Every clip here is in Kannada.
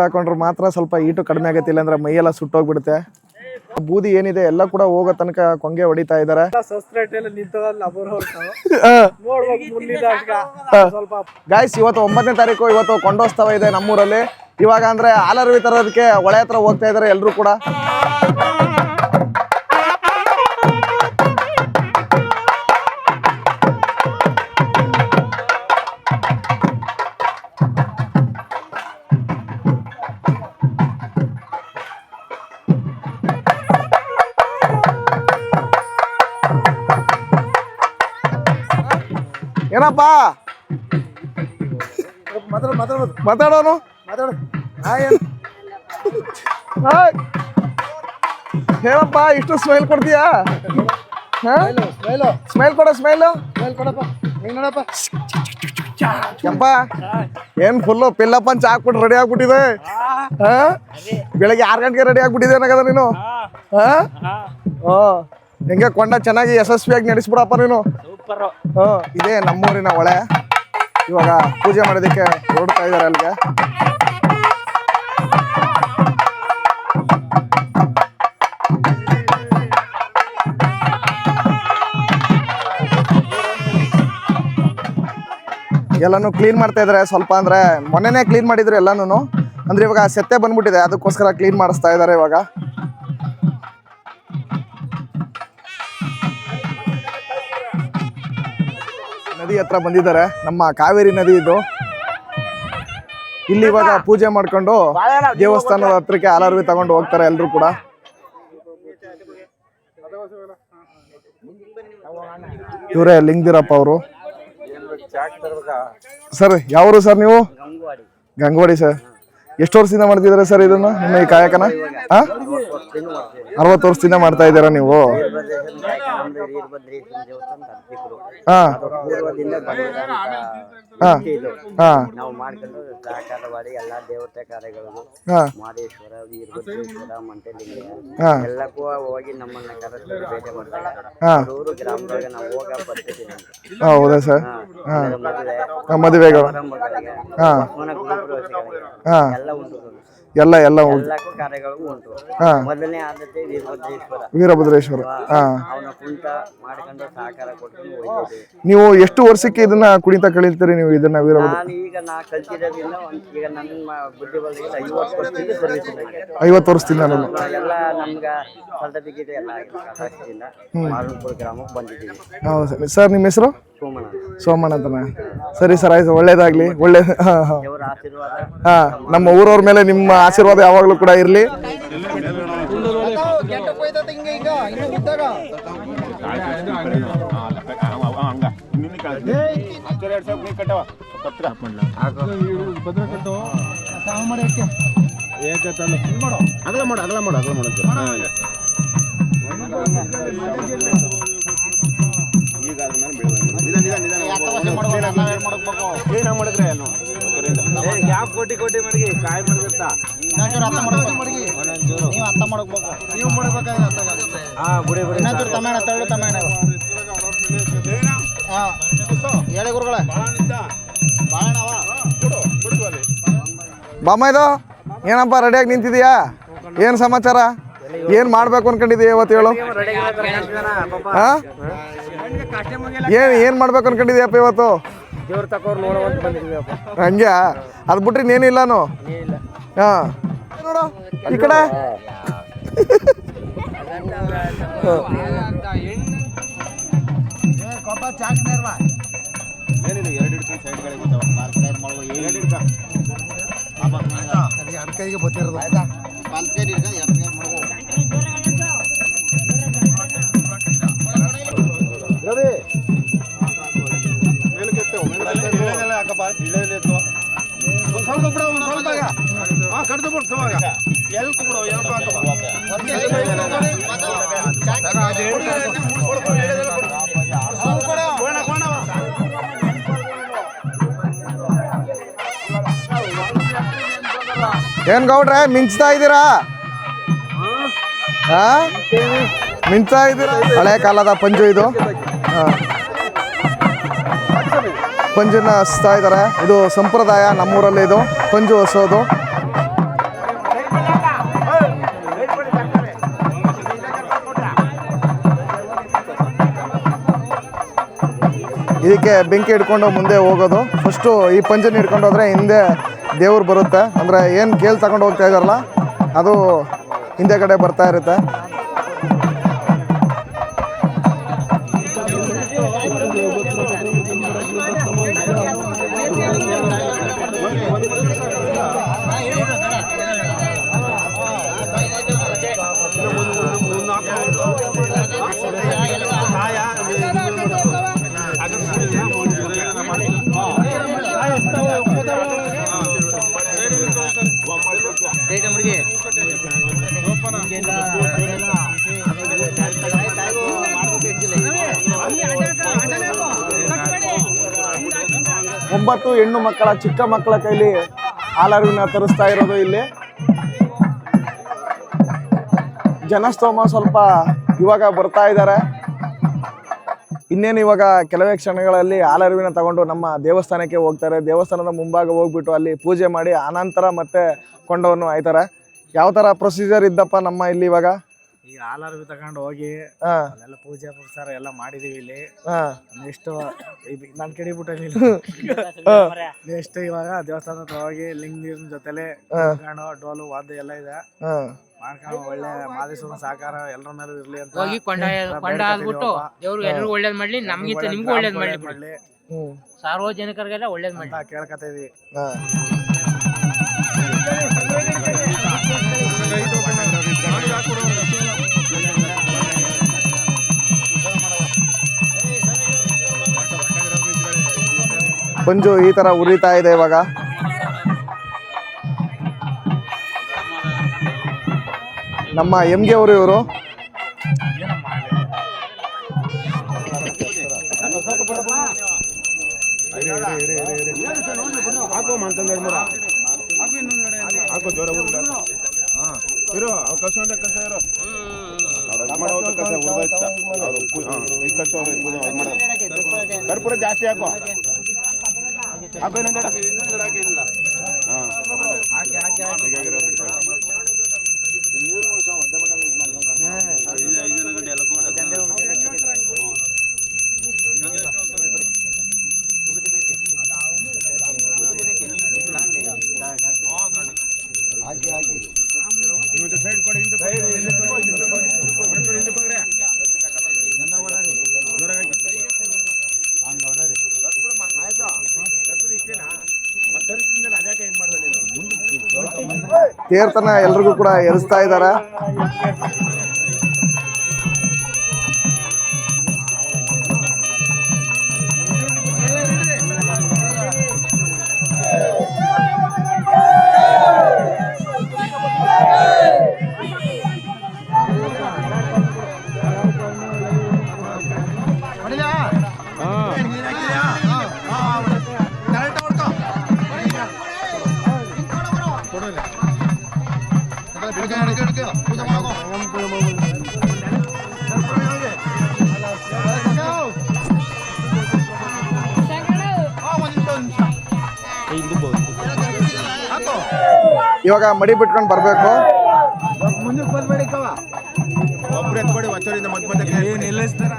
ನೀರು ಹಾಕೊಂಡ್ರೆ ಮಾತ್ರ ಸ್ವಲ್ಪ ಈಟು ಕಡಿಮೆ ಆಗತ್ತೆ, ಇಲ್ಲಾಂದ್ರೆ ಮೈಯೆಲ್ಲ ಸುಟ್ಟೋಗ್ಬಿಡುತ್ತೆ. ಬೂದಿ ಏನಿದೆ ಎಲ್ಲ ಕೂಡ ಹೋಗೋ ತನಕ ಕೊಂಗೆ ಹೊಡಿತಾ ಇದಾರೆ. ಗಾಯ್ಸ್, ಇವತ್ತು 9ನೇ ತಾರೀಕು, ಇವತ್ತು ಕೊಂಡೋತ್ಸವ ಇದೆ ನಮ್ಮೂರಲ್ಲಿ. ಇವಾಗ ಅಂದ್ರೆ ಹಾಲರ್ವಿ ತರೋದಕ್ಕೆ ಹೊಳೆ ಹತ್ರ ಹೋಗ್ತಾ ಇದಾರೆ ಎಲ್ರು ಕೂಡ. ಏನಪ್ಪ ಮಾತಾಡೋನು ಹೇಳಪ್ಪ, ಇಷ್ಟು ಸ್ಮೈಲ್ ಕೊಡ್ತೀಯಾ? ಸ್ಮೈಲ್ ಕೊಡ, ಸ್ಮೈಲ್ ಕೆಂಪ. ಏನ್ ಫುಲ್ಲು ಪಿಲ್ಲಪ್ಪನ್ ಚಾ ಹಾಕ್ಬಿಟ್ಟು ರೆಡಿ ಆಗ್ಬಿಟ್ಟಿದೆ. ಬೆಳಗ್ಗೆ 6 ಗಂಟೆಗೆ ರೆಡಿ ಆಗ್ಬಿಟ್ಟಿದೆ ಏನಾಗದ ನೀನು? ಹೆಂಗೆ ಕೊಂಡ ಚೆನ್ನಾಗಿ ಯಶಸ್ವಿಯಾಗಿ ನಡೆಸ್ಬಿಡಪ್ಪ ನೀನು. ಇದೇ ನಮ್ಮೂರಿನ ಹೊಳೆ. ಇವಾಗ ಪೂಜೆ ಮಾಡೋದಕ್ಕೆ ಹೊರಡ್ತಾ ಇದಾರೆ ಅಲ್ಲಿಗೆ. ಎಲ್ಲಾನು ಕ್ಲೀನ್ ಮಾಡ್ತಾ ಇದಾರೆ. ಸ್ವಲ್ಪ ಅಂದ್ರೆ ಮೊನ್ನೆನೇ ಕ್ಲೀನ್ ಮಾಡಿದ್ರು ಎಲ್ಲಾನು. ಅಂದ್ರೆ ಇವಾಗ ಸೆತ್ತೆ ಬಂದ್ಬಿಟ್ಟಿದೆ, ಅದಕ್ಕೋಸ್ಕರ ಕ್ಲೀನ್ ಮಾಡಿಸ್ತಾ ಇದಾರೆ ಇವಾಗ. ನದಿ ಹತ್ರ ಬಂದಿದ್ದಾರೆ, ನಮ್ಮ ಕಾವೇರಿ ನದಿ ಇದು. ಇಲ್ಲಿ ಇವಾಗ ಪೂಜೆ ಮಾಡ್ಕೊಂಡು ದೇವಸ್ಥಾನದ ಹತ್ರಕ್ಕೆ ಹಾಲರ್ವಿ ತಗೊಂಡು ಹೋಗ್ತಾರೆ ಎಲ್ರು ಕೂಡ. ಇವರೇ ಲಿಂಗದಿರಪ್ಪ ಅವರು. ಸರ್ ಯಾವರು ಸರ್ ನೀವು? ಗಂಗವಾಡಿ ಸರ್. ಎಷ್ಟು ವರ್ಷದಿಂದ ಮಾಡ್ತಿದ್ದೀರಾ ಸರ್ ಇದನ್ನ, ನಿಮ್ಮ ಈ ಕಾಯಕನ? 60 ವರ್ಷದಿಂದ ಮಾಡ್ತಾ ಇದ್ದೀರಾ ನೀವು? ನಾವು ಮಾಡ್ಕೊಂಡು ಸಹಕಾರ ಮಾಡಿ ಎಲ್ಲಾ ದೇವತೆ ಕಾರ್ಯಗಳಿಗೂ ಮಾದೇಶ್ವರ, ವೀರಭದ್ರೇಶ್ವರ, ಮಂಟಲಿಂಗ ಎಲ್ಲಕ್ಕೂ ಹೋಗಿ ನಮ್ಮನ್ನ ಕರೆಸಿ ಭೇಟಿ ಮಾಡ್ತಾರೆ. ಊರು ಗ್ರಾಮದೊಳಗೆ ನಾವು ಹೋಗ ಬರ್ತೀವಿ. ಹೌದಾ ಸರ್? ಮದುವೆಗಳು ಎಲ್ಲ ಉಂಟು, ಎಲ್ಲ ಕಾರ್ಯಗಳು ಉಂಟು. ಮೊದಲನೇ ಆದ್ಯತೆ ವೀರಭದ್ರೇಶ್ವರ. ಅವನ ಕುಂಟ ಮಾಡ್ಕೊಂಡು ಸಹಕಾರ ಕೊಟ್ಟು. ನೀವು ಎಷ್ಟು ವರ್ಷಕ್ಕೆ ಇದನ್ನ ಕುಣಿತ ಕಳೀತೀರಿ ನೀವು ಇದನ್ನ? ನಾನು ಈಗ ಕಲ್ತಿರೋದ್ರಿಂದ ಈಗ ನನ್ನ ಬುದ್ಧಿ ಬಂದ 50 ವರ್ಷದಿಂದ ಸರ್ವಿಸ್. 50 ವರ್ಷದಿಂದ ಎಲ್ಲ ನಮ್ಗ ಸರ್ಟಿಫಿಕೇಟ್ ಎಲ್ಲ ಆಗಿಲ್ಲ. ಮಾರುಪುರ ಗ್ರಾಮಕ್ಕೆ ಬಂದಿದ್ದೀವಿ. ಹೌದು ಸರ್. ನಿಮ್ಮ ಹೆಸರು? ಸೋಮಣ್ಣ. ಸೋಮಣ್ಣ ಅಂತನ. ಸರಿ ಸರ್, ಆಯ್ತು, ಒಳ್ಳೇದಾಗ್ಲಿ. ಒಳ್ಳೇದು. ಹಾ, ನಮ್ಮ ಊರವ್ರ ಮೇಲೆ ನಿಮ್ಮ ಆಶೀರ್ವಾದ ಯಾವಾಗ್ಲೂ ಕೂಡ ಇರ್ಲಿ. ಕೋಟಿ ಕೋಟಿ ಮಡಿಗೆ ಕಾಯಿ ಮಾಡ್ಬೇಕ ನೀವು ಅರ್ಥ ಮಾಡಬೇಕು. ನೀವು ಹೇಳಿ ಗುರುಗಳ ಬಾಮೈದು ಏನಪ್ಪ ರೆಡಿಯಾಗಿ ನಿಂತಿದೀಯಾ? ಏನ್ ಸಮಾಚಾರ? ಏನ್ ಮಾಡ್ಬೇಕು ಅನ್ಕೊಂಡಿದೀಯ ಇವತ್ತು ಹೇಳು? ಏನ್ ಮಾಡ್ಬೇಕು ಅನ್ಕೊಂಡಿದೀಯಪ್ಪ ಇವತ್ತು? ಹಂಗೆ ಅದ್ ಬಿಟ್ರಿ ನೀನಿಲ್ಲಾನು? ಹಾ, ನೋಡು ಈ ಕಡೆ. ಕೈಗೆ ಬತ್ತಿರೋದು ಏನ್ ಗೌಡ್ರೆ ಮಿಂಚ್ತಾ ಇದ್ದೀರಾ? ಮಿಂಚ್ತಾ ಇದ್ದೀರಾ? ಹಳೆ ಕಾಲದ ಪಂಜು ಇದು. ಪಂಜನ್ನ ಹಚ್ತಾ ಇದ್ದಾರೆ. ಇದು ಸಂಪ್ರದಾಯ ನಮ್ಮೂರಲ್ಲಿ, ಇದು ಪಂಜು ಹಸೋದು. ಇದಕ್ಕೆ ಬೆಂಕಿ ಹಿಡ್ಕೊಂಡು ಮುಂದೆ ಹೋಗೋದು. ಫಸ್ಟು ಈ ಪಂಜನ್ನು ಹಿಡ್ಕೊಂಡು ಹೋದರೆ ಹಿಂದೆ ದೇವ್ರು ಬರುತ್ತೆ. ಅಂದರೆ ಏನು ಕೇಳಿ ತಗೊಂಡು ಹೋಗ್ತಾ ಇದ್ದಾರಲ್ಲ ಅದು ಹಿಂದೆ ಕಡೆ ಬರ್ತಾ ಇರುತ್ತೆ. ಒಂಬತ್ತು ಹೆಣ್ಣು ಮಕ್ಕಳ ಚಿಕ್ಕ ಮಕ್ಕಳ ಕೈಲಿ ಹಾಲರಿವಿನ ತರಿಸ್ತಾ ಇರೋದು. ಇಲ್ಲಿ ಜನಸ್ತೋಮ ಸ್ವಲ್ಪ ಇವಾಗ ಬರ್ತಾ ಇದ್ದಾರೆ. ಇನ್ನೇನು ಇವಾಗ ಕೆಲವೇ ಕ್ಷಣಗಳಲ್ಲಿ ಹಾಲರಿವಿನ ತಗೊಂಡು ನಮ್ಮ ದೇವಸ್ಥಾನಕ್ಕೆ ಹೋಗ್ತಾರೆ. ದೇವಸ್ಥಾನದ ಮುಂಭಾಗ ಹೋಗ್ಬಿಟ್ಟು ಅಲ್ಲಿ ಪೂಜೆ ಮಾಡಿ ಆನಂತರ ಮತ್ತೆ ಕೊಂಡವನ್ನು ಆಯ್ತಾರೆ. ಯಾವ ತರ ಪ್ರೊಸೀಜರ್ ಇದ್ದಪ್ಪ ನಮ್ಮ ಇಲ್ಲಿ ಇವಾಗ? ಈಗ ಹಾಲರಿವಿ ತಗೊಂಡು ಹೋಗಿ ಅಲ್ಲೆಲ್ಲ ಪೂಜೆ ಪುರಸ್ಕಾರ ಎಲ್ಲ ಮಾಡಿದೀವಿ. ಇಲ್ಲಿ ನೆಕ್ಸ್ಟ್ ನಾನು ಕೆಡಿಬಿಟ್ಟೆ ನೆಕ್ಸ್ಟ್ ಇವಾಗ ದೇವಸ್ಥಾನ ಹತ್ರ ಹೋಗಿ ಲಿಂಗನ ಜೊತೆಲೆ ಡೋಲು ವಾದ್ಯ ಎಲ್ಲ ಇದೆ ಮಾಡ್ಕೊಂಡು ಒಳ್ಳೆ ಮಾದೇಶ್ವರನ ಸಹಕಾರ ಎಲ್ಲರ ಮೇಲೂ ಇರ್ಲಿ ಅಂತ ಹೋಗಿ ಕೊಂಡಾಡ್ಬಿಟ್ಟು ದೇವ್ರು ಎಲ್ಲರಿಗೂ ಒಳ್ಳೇದ್ ಮಾಡ್ಲಿ, ನಮ್ಗಿಂತ ನಿಮ್ಗೂ ಒಳ್ಳೇದ್ ಮಾಡ್ಲಿ, ಸಾರ್ವಜನಿಕರಿಗೆಲ್ಲ ಒಳ್ಳೇದ್ ಮಾಡ್ಲಿ ಕೇಳ್ಕತಾ ಇದೀವಿ. ಪಂಜು ಈ ತರ ಉರಿತಾ ಇದೆ ಇವಾಗ. ನಮ್ಮ ಎಮ್ಗೆ ಅವರು ಇವರು ಕರ್ಪೂರ ಜಾಸ್ತಿ ಹಾಕೋ. ತೀರ್ಥನ ಎಲ್ರಿಗೂ ಕೂಡ ಎರಿಸ್ತಾ ಇದ್ದಾರೆ. ಇವಾಗ ಮಡಿ ಬಿಟ್ಕೊಂಡು ಬರ್ಬೇಕು. ಮುಂದಕ್ಕೆ ಬಂದ್ಬೇಡಿ ಒಬ್ರು ಎತ್ಕೊಡಿ ವಚ್ಚರಿಂದ ಮಧ್ಯ ನಿಲ್ಲಿಸ್ತಾರ.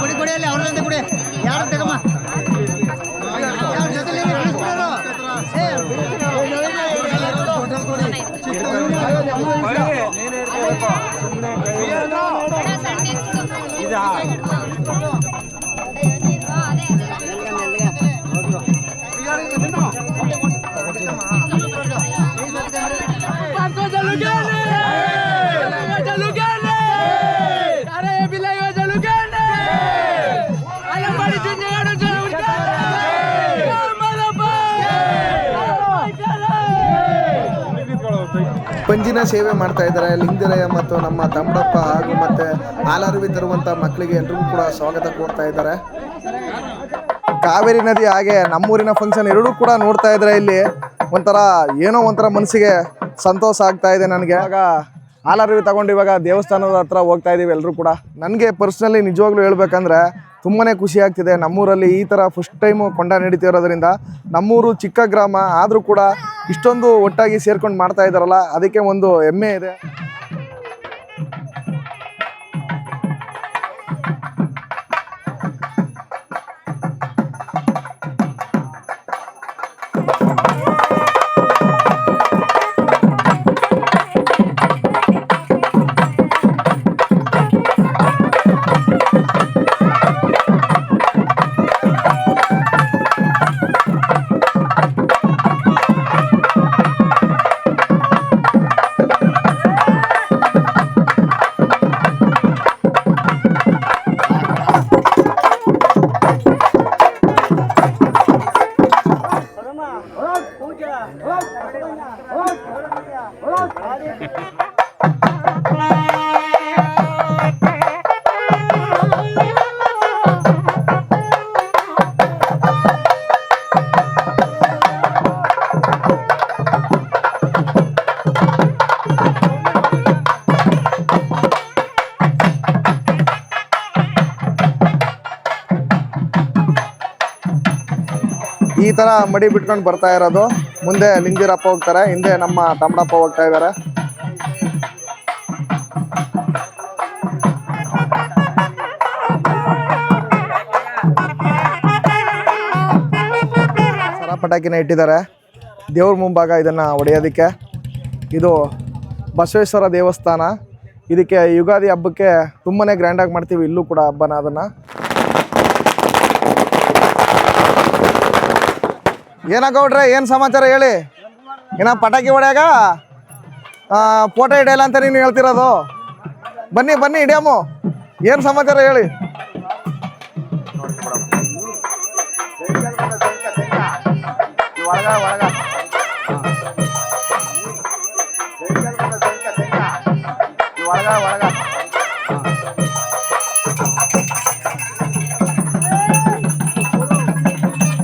ಕುಡಿ ಕುಡಿಯಲ್ಲಿ ಅವ್ರಿಂದ ಕುಡಿ ಯಾರು ತಗಮ್ಮ ಪಂಜಿನ ಸೇವೆ ಮಾಡ್ತಾ ಇದ್ದಾರೆ ಲಿಂಗದೆರೆಯ ಮತ್ತು ನಮ್ಮ ತಮ್ಮಡಪ್ಪ ಹಾಗೂ ಮತ್ತೆ ಹಾಲರಿವಿ ತರುವಂತ ಮಕ್ಕಳಿಗೆ ಎಲ್ರಿಗೂ ಕೂಡ ಸ್ವಾಗತ ಕೋರ್ತಾ ಇದ್ದಾರೆ. ಕಾವೇರಿ ನದಿ ಹಾಗೆ ನಮ್ಮೂರಿನ ಫಂಕ್ಷನ್ ಎರಡೂ ಕೂಡ ನೋಡ್ತಾ ಇದ್ರೆ ಇಲ್ಲಿ ಒಂಥರ ಮನಸ್ಸಿಗೆ ಸಂತೋಷ ಆಗ್ತಾ ಇದೆ ನನಗೆ. ಇವಾಗ ಹಾಲರವಿ ತಗೊಂಡು ಇವಾಗ ದೇವಸ್ಥಾನದ ಹತ್ರ ಹೋಗ್ತಾ ಇದೀವಿ ಎಲ್ಲರೂ ಕೂಡ. ನನಗೆ ಪರ್ಸ್ನಲಿ ನಿಜವಾಗ್ಲೂ ಹೇಳ್ಬೇಕಂದ್ರೆ ತುಂಬಾ ಖುಷಿ ಆಗ್ತಿದೆ. ನಮ್ಮೂರಲ್ಲಿ ಈ ಥರ ಫಸ್ಟ್ ಟೈಮು ಕೊಂಡ ನಡೀತಿರೋದ್ರಿಂದ, ನಮ್ಮೂರು ಚಿಕ್ಕ ಗ್ರಾಮ ಆದರೂ ಕೂಡ ಇಷ್ಟೊಂದು ಒಟ್ಟಾಗಿ ಸೇರ್ಕೊಂಡು ಮಾಡ್ತಾ ಇದ್ದಾರಲ್ಲ, ಅದಕ್ಕೆ ಒಂದು ಹೆಮ್ಮೆ ಇದೆ. ಈ ತರ ಮಡಿ ಬಿಟ್ಕೊಂಡು ಬರ್ತಾ ಇರೋದು. ಮುಂದೆ ಲಿಂಗೀರಪ್ಪ ಹೋಗ್ತಾರೆ, ಹಿಂದೆ ನಮ್ಮ ತಮ್ಮಡಪ್ಪ ಹೋಗ್ತಾ ಇದ್ದಾರೆ. ಸರ ಪಟಾಕಿನ ಇಟ್ಟಿದ್ದಾರೆ ದೇವ್ರ ಮುಂಭಾಗ ಇದನ್ನ ಹೊಡೆಯೋದಕ್ಕೆ. ಇದು ಬಸವೇಶ್ವರ ದೇವಸ್ಥಾನ. ಇದಕ್ಕೆ ಯುಗಾದಿ ಹಬ್ಬಕ್ಕೆ ತುಂಬಾನೇ ಗ್ರ್ಯಾಂಡಾಗಿ ಮಾಡ್ತೀವಿ ಇಲ್ಲೂ ಕೂಡ ಹಬ್ಬನ. ಅದನ್ನ ಏನಾಗೌಡ್ರೆ, ಏನು ಸಮಾಚಾರ ಹೇಳಿ? ಏನ ಪಟಾಕಿ ಹೊಡ್ಯಾಗ ಫೋಟೋ ಹಿಡಿಯಲ್ಲ ಅಂತ ನೀನು ಹೇಳ್ತಿರೋದು? ಬನ್ನಿ ಬನ್ನಿ ಹಿಡಿಯಮ್ಮು. ಏನು ಸಮಾಚಾರ ಹೇಳಿ?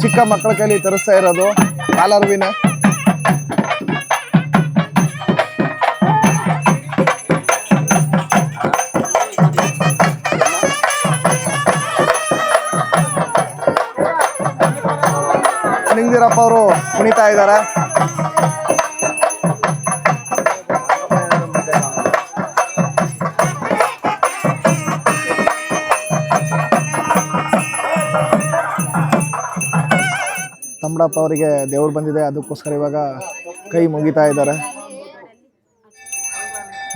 ಚಿಕ್ಕ ಮಕ್ಕಳ ಕೈಲಿ ತರಿಸ್ತಾ ಇರೋದು ಹಾಲರ್ವಿನ. ಲಿಂಗೀರಪ್ಪ ಅವರು ಕುಣಿತಾ ಇದ್ದಾರೆ. ತಮ್ಮಡಪ್ಪ ಅವರಿಗೆ ದೇವ್ರು ಬಂದಿದೆ, ಅದಕ್ಕೋಸ್ಕರ ಇವಾಗ ಕೈ ಮುಗಿತಾ ಇದ್ದಾರೆ.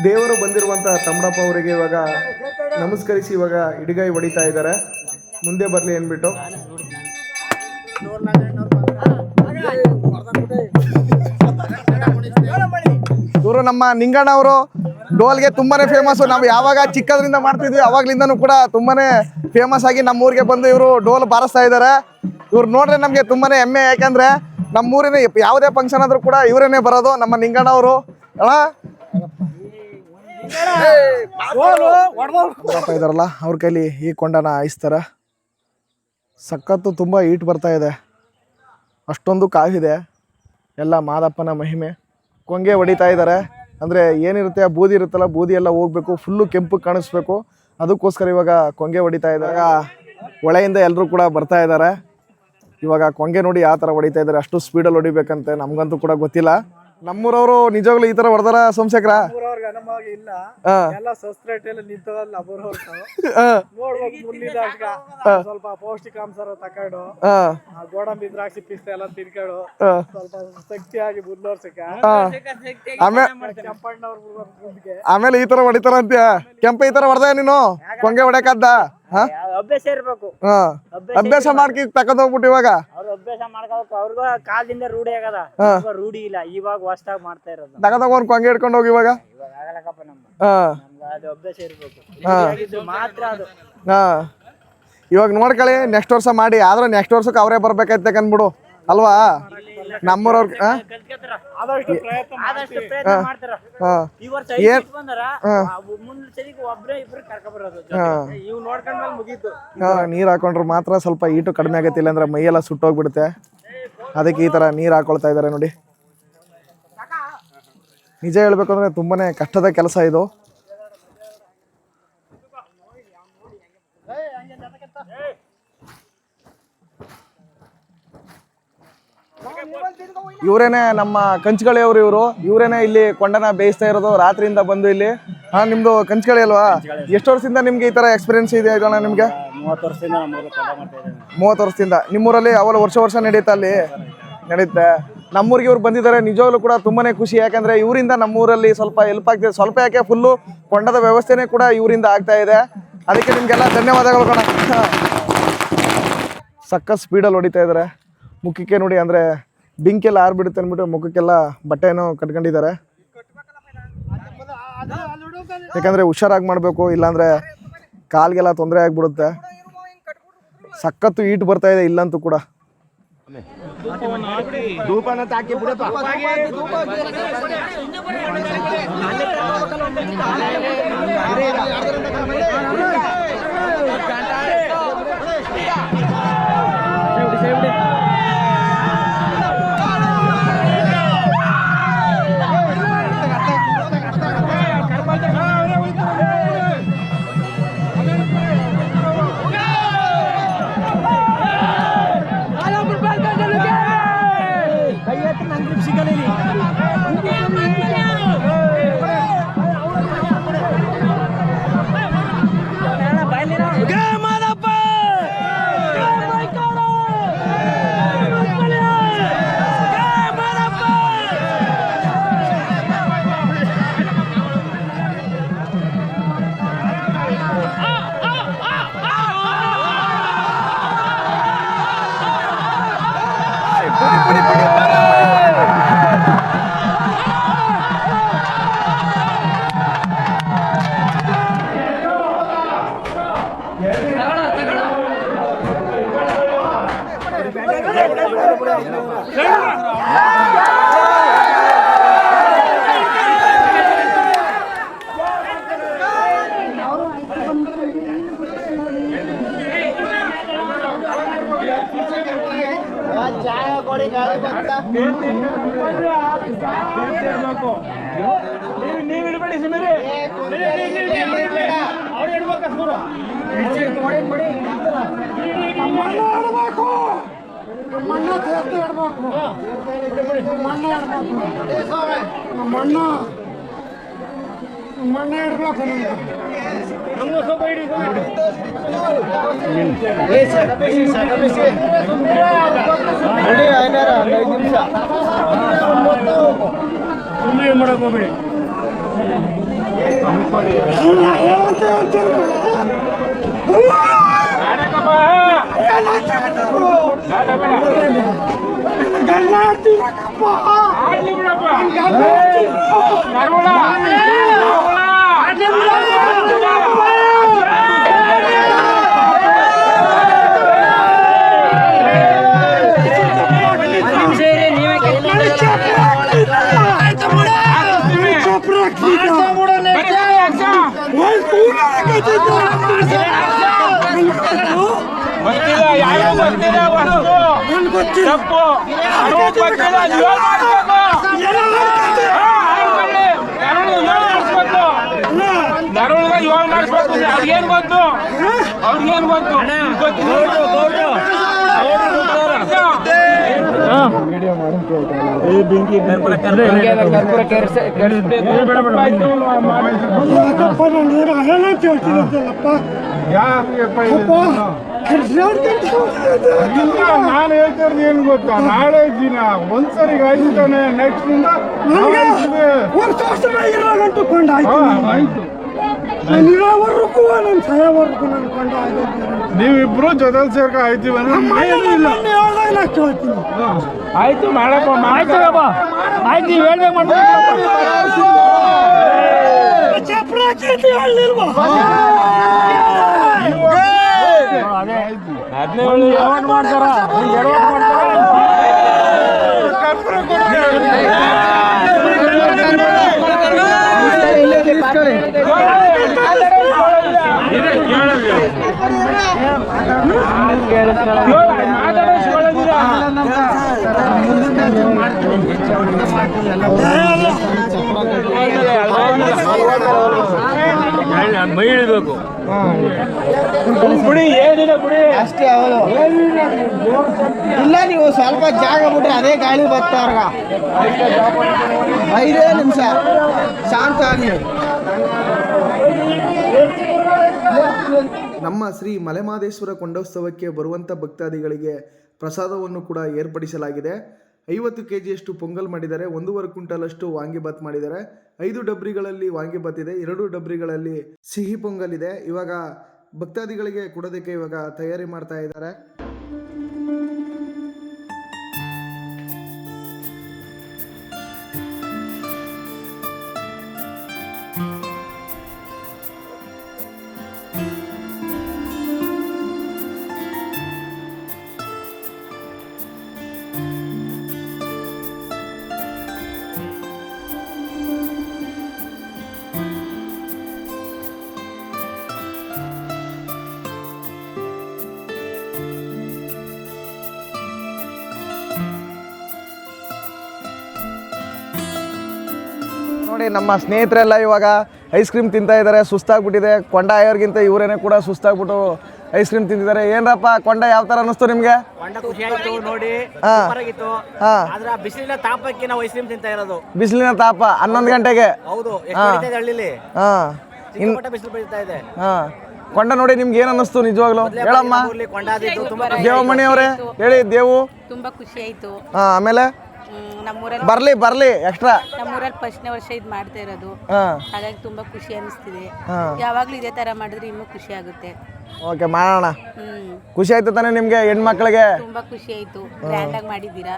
ದೇವರು ಬಂದಿರುವಂಥ ತಮ್ಮಡಪ್ಪ ಅವರಿಗೆ ಇವಾಗ ನಮಸ್ಕರಿಸಿ ಇವಾಗ ಇಡಿಗೈ ಹೊಡಿತಾ ಇದ್ದಾರೆ, ಮುಂದೆ ಬರಲಿ ಅಂದ್ಬಿಟ್ಟು. ಇವರು ನಮ್ಮ ನಿಂಗಣ್ಣ ಅವರು ಡೋಲ್ಗೆ ತುಂಬಾನೇ ಫೇಮಸ್ಸು. ನಾವು ಯಾವಾಗ ಚಿಕ್ಕದ್ರಿಂದ ಮಾಡ್ತಿದ್ವಿ ಅವಾಗ್ಲಿಂದನೂ ಕೂಡ ತುಂಬಾನೇ ಫೇಮಸ್ ಆಗಿ ನಮ್ಮೂರಿಗೆ ಬಂದು ಇವರು ಡೋಲ್ ಬಾರಿಸ್ತಾ ಇದ್ದಾರೆ. ಇವ್ರು ನೋಡ್ರೆ ನಮಗೆ ತುಂಬಾನೇ ಹೆಮ್ಮೆ, ಯಾಕಂದ್ರೆ ನಮ್ಮೂರಿನ ಯಾವುದೇ ಫಂಕ್ಷನ್ ಆದ್ರೂ ಕೂಡ ಇವರೇನೆ ಬರೋದು, ನಮ್ಮ ನಿಂಗಣ್ಣ ಅವರು. ಇದಾರಲ್ಲ ಅವ್ರ ಕೈಲಿ ಈ ಕೊಂಡನ ಹಾಯಿಸ್ತಾರೆ. ಸಖತ್ತು ತುಂಬ ಹೀಟ್ ಬರ್ತಾ ಇದೆ, ಅಷ್ಟೊಂದು ಕಾವಿದೆ. ಎಲ್ಲ ಮಾದಪ್ಪನ ಮಹಿಮೆ. ಕೊಂಗೆ ಹೊಡಿತಾ ಇದ್ದಾರೆ. ಅಂದರೆ ಏನಿರುತ್ತೆ ಆ ಬೂದಿ ಇರುತ್ತಲ್ಲ, ಬೂದಿ ಎಲ್ಲ ಹೋಗ್ಬೇಕು, ಫುಲ್ಲು ಕೆಂಪು ಕಾಣಿಸ್ಬೇಕು, ಅದಕ್ಕೋಸ್ಕರ ಇವಾಗ ಕೊಂಗೆ ಹೊಡಿತಾ ಇದ್ದಾಗ ಹೊಳೆಯಿಂದ ಎಲ್ಲರೂ ಕೂಡ ಬರ್ತಾ ಇದ್ದಾರೆ. ಇವಾಗ ಕೊಂಗೆ ನೋಡಿ ಯಾವ ಥರ ಹೊಡಿತಾ ಇದ್ದಾರೆ, ಅಷ್ಟು ಸ್ಪೀಡಲ್ಲಿ ಹೊಡಿಬೇಕಂತೆ. ನಮ್ಗಂತೂ ಕೂಡ ಗೊತ್ತಿಲ್ಲ. ನಮ್ಮೂರವರು ನಿಜವಾಗ್ಲೂ ಈ ಥರ ಹೊಡೆದಾರ ಸೋಮಶೇಖರ? ಇಲ್ಲ, ಎಲ್ಲ ಸಬ್ಸ್ಕ್ರೈಬ್ ಎಲ್ಲ ನಿಂತದಲ್ಲ ನೋಡ್ಬೇಕು. ಮುಂದಿನ ಸ್ವಲ್ಪ ಪೌಷ್ಟಿಕಾಂಶ ತಕೊಂಡು ಗೋಡಂಬಿ ದ್ರಾಕ್ಷಿ ಪಿಸ್ತೆ ಎಲ್ಲ ತಿನ್ಕೊಂಡು ಸ್ವಲ್ಪ ಶಕ್ತಿಯಾಗಿ ಮುಂದುವರ್ಸಕ್ಕೆ ಆಮೇಲೆ ಈ ತರ ಹೊಡಿತಾರಂತ. ಕೆಂಪ ಈ ತರ ಹೊಡೆದ ನೀನು ಕೊಂಗೆ ಹೊಡ್ಯಾಕದ್ದ? ಅಭ್ಯಾಸ ಇರ್ಬೇಕು. ಅಭ್ಯಾಸ ಮಾಡ್ಕಿ ತಕೊಂಡ್ ಹೋಗ್ಬಿಟ್ಟು ಇವಾಗ ಅವ್ರು ಅಭ್ಯಾಸ ಮಾಡ್ಕೋಬೇಕು. ಅವ್ರಿಗೂ ಕಾಲದಿಂದ ರೂಢಿ ಆಗದ, ರೂಢಿ ಇಲ್ಲ, ಇವಾಗ ಹೊಸದಾಗಿ ಮಾಡ್ತಾ ಇರೋದು. ತಗೊಂಡ್ ಒಂದು ಕೊಂಗೆ ಹಿಡ್ಕೊಂಡು ಹೋಗಿ ಇವಾಗ ಆಗಲ್ಲಕಪ್ಪ. ನಮ್ಗೆ ಅದು ಅಭ್ಯಾಸ ಇರ್ಬೇಕು ಮಾತ್ರ ಅದು. ಇವಾಗ ನೋಡ್ಕೊಳ್ಳಿ, ನೆಕ್ಸ್ಟ್ ವರ್ಷ ಮಾಡಿ. ಆದ್ರೆ ನೆಕ್ಸ್ಟ್ ವರ್ಷಕ್ಕೆ ಅವರೇ ಬರ್ಬೇಕಾಯ್ತು ಕನ್ಬಿಡು ಅಲ್ವಾ? ಇಲ್ಲ ನಮ್ಮೂರವ್ರ ಆದಷ್ಟು ಪ್ರಯತ್ನ ಮಾಡ್ತಾರ. ಈ ವರ್ಷ 5 feet ಬಂದಾರ, ಮುಂದಿನ ಸರಿಗೆ ಒಬ್ರೇ ಇಬ್ರು ಕರ್ಕೊಂಡ್ಬರೋದು. ಇವ್ ನೋಡ್ಕೊಂಡ್ಮೇಲೆ ಮುಗೀತು. ನೀರ್ ಹಾಕೊಂಡ್ರೆ ಮಾತ್ರ ಸ್ವಲ್ಪ ಈಟು ಕಡಿಮೆ ಆಗತ್ತೆ, ಇಲ್ಲಾಂದ್ರೆ ಮೈಯೆಲ್ಲ ಸುಟ್ಟೋಗ್ಬಿಡುತ್ತೆ. ಅದಕ್ಕೆ ಈ ತರ ನೀರ್ ಹಾಕೊಳ್ತಾ ಇದಾರೆ ನೋಡಿ. ನಿಜ ಹೇಳ್ಬೇಕು ಅಂದ್ರೆ ತುಂಬಾನೇ ಕಷ್ಟದ ಕೆಲಸ ಇದು. ಇವರೇನೆ ನಮ್ಮ ಕಂಚಗಳಿಯವರು. ಇವರೇನೆ ಇಲ್ಲಿ ಕೊಂಡನ ಬೇಯಿಸ್ತಾ ಇರೋದು ರಾತ್ರಿಯಿಂದ ಬಂದು ಇಲ್ಲಿ. ನಿಮ್ದು ಕಂಚಗಳಿ ಅಲ್ವಾ? ಎಷ್ಟು ವರ್ಷದಿಂದ ನಿಮ್ಗೆ ಈ ತರ ಎಕ್ಸ್ಪೀರಿಯನ್ಸ್ ಇದೆ ಅಣ್ಣ ನಿಮ್ಗೆ? 30 ವರ್ಷದಿಂದ. ನಿಮ್ಮೂರಲ್ಲಿ ಅವಲ ವರ್ಷ ನಡೆಯುತ್ತಾ? ಅಲ್ಲಿ ನಡೆಯುತ್ತೆ. ನಮ್ಮೂರಿಗೆ ಇವ್ರು ಬಂದಿದ್ದಾರೆ, ನಿಜವಾಗ್ಲೂ ಕೂಡ ತುಂಬಾನೇ ಖುಷಿ. ಯಾಕಂದ್ರೆ ಇವರಿಂದ ನಮ್ಮೂರಲ್ಲಿ ಸ್ವಲ್ಪ ಹೆಲ್ಪ್ ಆಗ್ತಿದೆ. ಸ್ವಲ್ಪ ಯಾಕೆ, ಫುಲ್ಲು ಕೊಂಡದ ವ್ಯವಸ್ಥೆನೇ ಕೂಡ ಇವರಿಂದ ಆಗ್ತಾ ಇದೆ. ಅದಕ್ಕೆ ನಿಮ್ಗೆಲ್ಲ ಧನ್ಯವಾದಗಳು ಕಣ. ಸಕ್ಕ ಸ್ಪೀಡಲ್ಲಿ ಹೊಡಿತಾ ಇದ್ದಾರೆ. ಮುಖಕ್ಕೆ ನೋಡಿ, ಅಂದರೆ ಬೆಂಕಿಯೆಲ್ಲ ಆರ್ಬಿಡುತ್ತೆ ಅಂದ್ಬಿಟ್ಟು ಮುಖಕ್ಕೆಲ್ಲ ಬಟ್ಟೆನೂ ಕಟ್ಕೊಂಡಿದ್ದಾರೆ. ಯಾಕಂದರೆ ಹುಷಾರಾಗಿ ಮಾಡಬೇಕು, ಇಲ್ಲಾಂದರೆ ಕಾಲ್ಗೆಲ್ಲ ತೊಂದರೆ ಆಗಿಬಿಡುತ್ತೆ. ಸಖತ್ತು ಈಟ್ ಬರ್ತಾ ಇದೆ ಇಲ್ಲಂತೂ ಕೂಡ. ನಾನು ಹೇಳ್ತಿರೋದು ಏನು ಗೊತ್ತಾ, ನಾಳೆ ದಿನ ಒಂದ್ಸರಿ ಆಯ್ತಾನೆ, ನೆಕ್ಸ್ಟ್ ನೀವಿಬ್ರು ಜೊತೆಲಿ ಸೇರ್ಕ ಆಯ್ತೀವಿ. ಆಯ್ತು ಮಾಡಪ್ಪ, ಮಾಡ್ತಾರಪ್ಪ. ಆಯ್ತು, ನೀವು ಹೇಳ್ಬೇಕು ಮಾಡ್ತಾರ. ಹೇಳಿ ಮೈ ಇಳಿಬೇಕು ಅಷ್ಟೇ. ಹೌದು ಇಲ್ಲ, ನೀವು ಸ್ವಲ್ಪ ಜಾಗ ಬಿಟ್ರೆ ಅದೇ ಗಾಳಿ ಬರ್ತಾರ್ಗ. 5 ನಿಮಿಷ ಶಾಂತ ಆಗಿ. ನಮ್ಮ ಶ್ರೀ ಮಲೆಮಹದೇಶ್ವರ ಕೊಂಡೋತ್ಸವಕ್ಕೆ ಬರುವಂಥ ಭಕ್ತಾದಿಗಳಿಗೆ ಪ್ರಸಾದವನ್ನು ಕೂಡ ಏರ್ಪಡಿಸಲಾಗಿದೆ. 50 kgಯಷ್ಟು ಪೊಂಗಲ್ ಮಾಡಿದ್ದಾರೆ, 1.5 ಕ್ವಿಂಟಲಷ್ಟು ವಾಂಗಿಬಾತ್ ಮಾಡಿದ್ದಾರೆ. 5 ಡಬ್ರಿಗಳಲ್ಲಿ ವಾಂಗಿಬಾತ್ ಇದೆ, 2 ಡಬ್ರಿಗಳಲ್ಲಿ ಸಿಹಿ ಪೊಂಗಲ್ ಇದೆ. ಇವಾಗ ಭಕ್ತಾದಿಗಳಿಗೆ ಕೊಡೋದಕ್ಕೆ ಇವಾಗ ತಯಾರಿ ಮಾಡ್ತಾ ಇದ್ದಾರೆ. ನೋಡಿ, ನಮ್ಮ ಸ್ನೇಹಿತರೆಲ್ಲ ಇವಾಗ ಐಸ್ ಕ್ರೀಮ್ ತಿಂತಾ ಇದ್ದಾರೆ. ಸುಸ್ತಾಗ್ಬಿಟ್ಟಿದೆ. ಕೊಂಡ ಆಯೋರ್ಗಿಂತ ಇವರೇನೆ ಕೂಡ ಸುಸ್ತಾಗ್ಬಿಟ್ಟು ಐಸ್ ಕ್ರೀಮ್ ತಿಂತಿದ್ದಾರೆ. ಏನ್ರಪ್ಪ ಕೊಂಡ ಯಾವ ತರ ಅನ್ನಿಸ್ತು ನಿಮ್ಗೆ? ಕೊಂಡ ಖುಷಿ ಆಯ್ತು ನೋಡಿ, ಆಗಿತ್ತು. ಆದ್ರೆ ಬಿಸಿಲಿನ ತಾಪಕ್ಕೆ ನಾವು ಐಸ್ ಕ್ರೀಮ್ ತಿಂತಾ ಇರೋದು. ಬಿಸಿಲಿನ ತಾಪ 11 ಗಂಟೆಗೆ. ಹೌದು, ಎಷ್ಟು ಹೊಡಿತಾ ಇದೆ ಹಳ್ಳಿಲಿ. ಬಿಸಿಲು ಬೀಳ್ತಾ ಇದೆ. ಕೊಂಡ ನೋಡಿ ನಿಮ್ಗೆ ಏನ್ ಅನ್ನಿಸ್ತು ನಿಜವಾಗ್ಲು? ಹೇಳಮ್ಮ. ಕೊಂಡ ಆದಿತ್ತು ತುಂಬಾ. ದೇವಮಣಿ ಅವರೇ ಹೇಳಿ. ದೇವು ತುಂಬಾ ಖುಷಿ ಆಯ್ತು. ಆಮೇಲೆ ನಮ್ಮೂರಲ್ಲಿ ಬರ್ಲಿ ಎಕ್ಸ್ಟ್ರಾ. ನಮ್ಮೂರಲ್ಲಿ ಫಸ್ಟ್ನೇ ವರ್ಷ ಇದು ಮಾಡ್ತಾ ಇರೋದು, ಹಾಗಾಗಿ ತುಂಬಾ ಖುಷಿ ಅನಿಸ್ತಿದೆ. ಯಾವಾಗ್ಲೂ ಇದೇ ತರ ಮಾಡಿದ್ರೆ ಇನ್ನೂ ಖುಷಿ ಆಗುತ್ತೆ. ಓಕೆ, ಮಾಡೋಣ. ಖುಷಿ ಆಯ್ತು ತಾನೆ ನಿಮ್ಗೆ? ಹೆಣ್ಮಕ್ಳಿಗೆ ತುಂಬಾ ಖುಷಿ ಆಯ್ತು. ಗ್ರ್ಯಾಂಡ್ ಆಗಿ ಮಾಡಿದ್ದೀರಾ.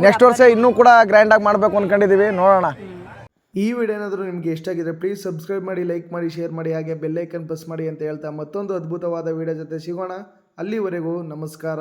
ನೆಕ್ಸ್ಟ್ ವರ್ಷ ಇನ್ನೂ ಕೂಡ ಗ್ರ್ಯಾಂಡ್ ಆಗಿ ಮಾಡ್ಬೇಕು ಅನ್ಕೊಂಡಿದೀವಿ. ನೋಡೋಣ. ಈ ವಿಡಿಯೋ ಏನಾದರೂ ನಿಮಗೆ ಇಷ್ಟ ಆಗಿದ್ರೆ ಪ್ಲೀಸ್ ಸಬ್ಸ್ಕ್ರೈಬ್ ಮಾಡಿ, ಲೈಕ್ ಮಾಡಿ, ಶೇರ್ ಮಾಡಿ, ಹಾಗೆ ಬೆಲ್ ಐಕನ್ ಪ್ರೆಸ್ ಮಾಡಿ ಅಂತ ಹೇಳ್ತಾ ಮತ್ತೊಂದು ಅದ್ಭುತವಾದ ವಿಡಿಯೋ ಜೊತೆ ಸಿಗೋಣ. ಅಲ್ಲಿವರೆಗೂ ನಮಸ್ಕಾರ.